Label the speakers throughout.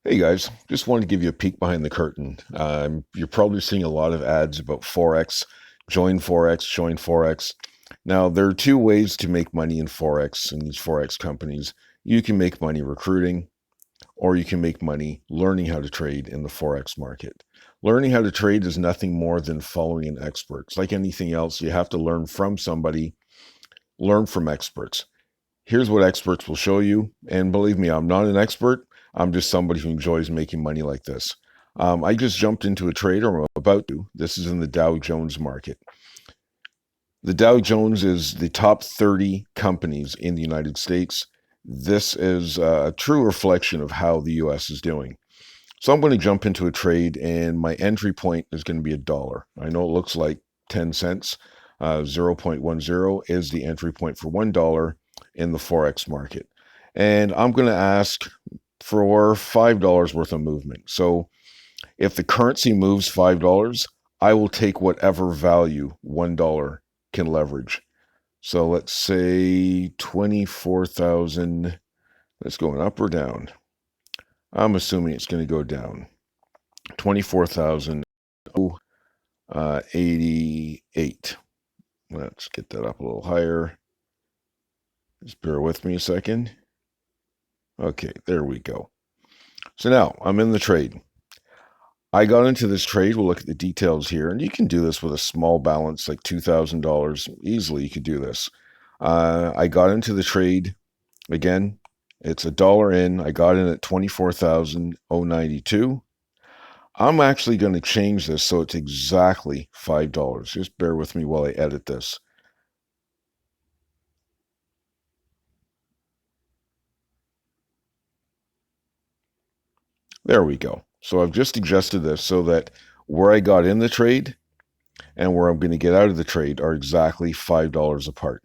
Speaker 1: Hey guys, just wanted to give you a peek behind the curtain. You're probably seeing a lot of ads about Forex, join Forex, join Forex. Now, there are two ways to make money in Forex and these Forex companies. You can make money recruiting, or you can make money learning how to trade in the Forex market. Learning how to trade is nothing more than following an expert. It's like anything else, you have to learn from somebody, learn from experts. Here's what experts will show you. And believe me, I'm not an expert. I'm just somebody who enjoys making money like this. I just jumped into a trade, or I'm about to. This is in the Dow Jones market. The Dow Jones is the top 30 companies in the United States. This is a true reflection of how the US is doing. So I'm going to jump into a trade, and my entry point is going to be $1. I know it looks like 10 cents. 0.10 is the entry point for $1 in the Forex market. And I'm going to ask for $5 worth of movement. So if the currency moves $5, I will take whatever value $1 can leverage. So let's say 24,000. That's going up or down. I'm assuming it's going to go down. 24,088. Let's get that up a little higher. Just bear with me a second. Okay, there we go. So now I'm in the trade. I got into this trade. We'll look at the details here, and you can do this with a small balance, like $2,000. Easily, you could do this. I got into the trade. Again, it's $1 in. I got in at 24,092. I'm actually going to change this so it's exactly $5. Just bear with me while I edit this. There we go. So I've just adjusted this so that where I got in the trade and where I'm going to get out of the trade are exactly $5 apart.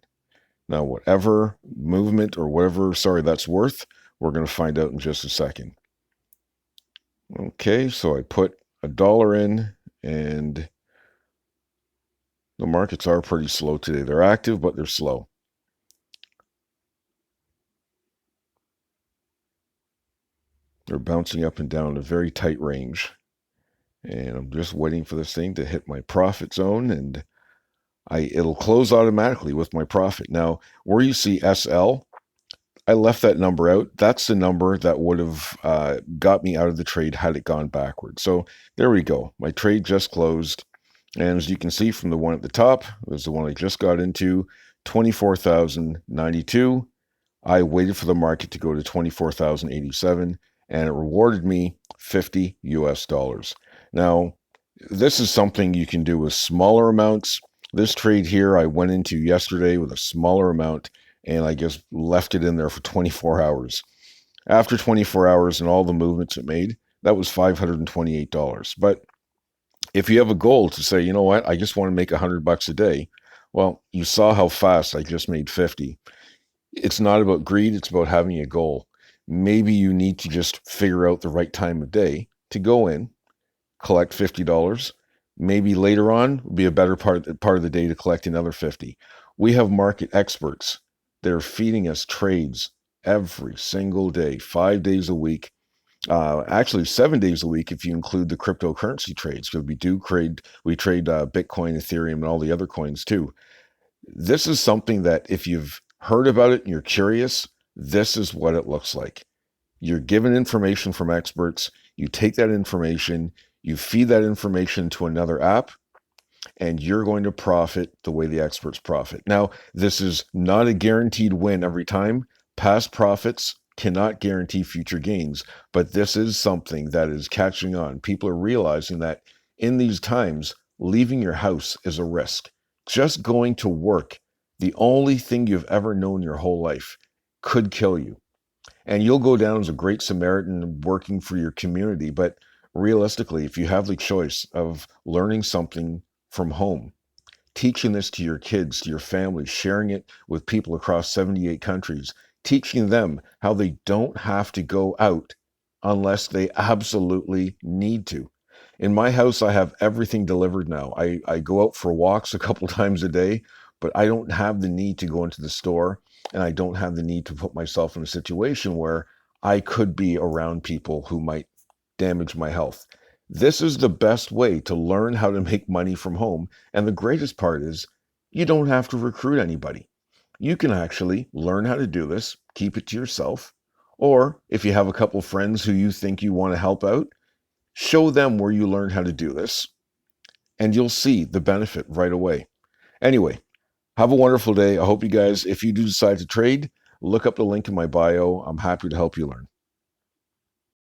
Speaker 1: Now, whatever movement or whatever, that's worth, we're going to find out in just a second. Okay, so I put $1 in, and the markets are pretty slow today. They're active, but they're slow. They're bouncing up and down a very tight range. And I'm just waiting for this thing to hit my profit zone, and it'll close automatically with my profit. Now, where you see SL, I left that number out. That's the number that would have got me out of the trade had it gone backwards. So there we go. My trade just closed. And as you can see from the one at the top, was the one I just got into, 24,092. I waited for the market to go to 24,087, and it rewarded me 50 US dollars. Now, this is something you can do with smaller amounts. This trade here I went into yesterday with a smaller amount, and I just left it in there for 24 hours. After 24 hours and all the movements it made, that was $528. But if you have a goal to say, you know what, I just want to make $100 a day, well, you saw how fast I just made 50. It's not about greed, it's about having a goal. Maybe you need to just figure out the right time of day to go in, collect $50. Maybe later on will be a better part of the day to collect another 50. We have market experts that are feeding us trades every single day, 5 days a week. Actually 7 days a week if you include the cryptocurrency trades, because we trade Bitcoin, Ethereum, and all the other coins too. This is something that if you've heard about it and you're curious, this is what it looks like. You're given information from experts. You take that information, you feed that information to another app, and you're going to profit the way the experts profit. Now, this is not a guaranteed win every time. Past profits cannot guarantee future gains, but this is something that is catching on. People are realizing that in these times, leaving your house is a risk. Just going to work, the only thing you've ever known your whole life, could kill you. And you'll go down as a great Samaritan working for your community. But realistically, if you have the choice of learning something from home, teaching this to your kids, to your family, sharing it with people across 78 countries, teaching them how they don't have to go out unless they absolutely need to. In my house, I have everything delivered now. I go out for walks a couple times a day, but I don't have the need to go into the store, and I don't have the need to put myself in a situation where I could be around people who might damage my health. This is the best way to learn how to make money from home. And the greatest part is you don't have to recruit anybody. You can actually learn how to do this, keep it to yourself, or if you have a couple friends who you think you want to help out, show them where you learn how to do this, and you'll see the benefit right away. Anyway, have a wonderful day. I hope you guys, if you do decide to trade, look up the link in my bio. I'm happy to help you learn.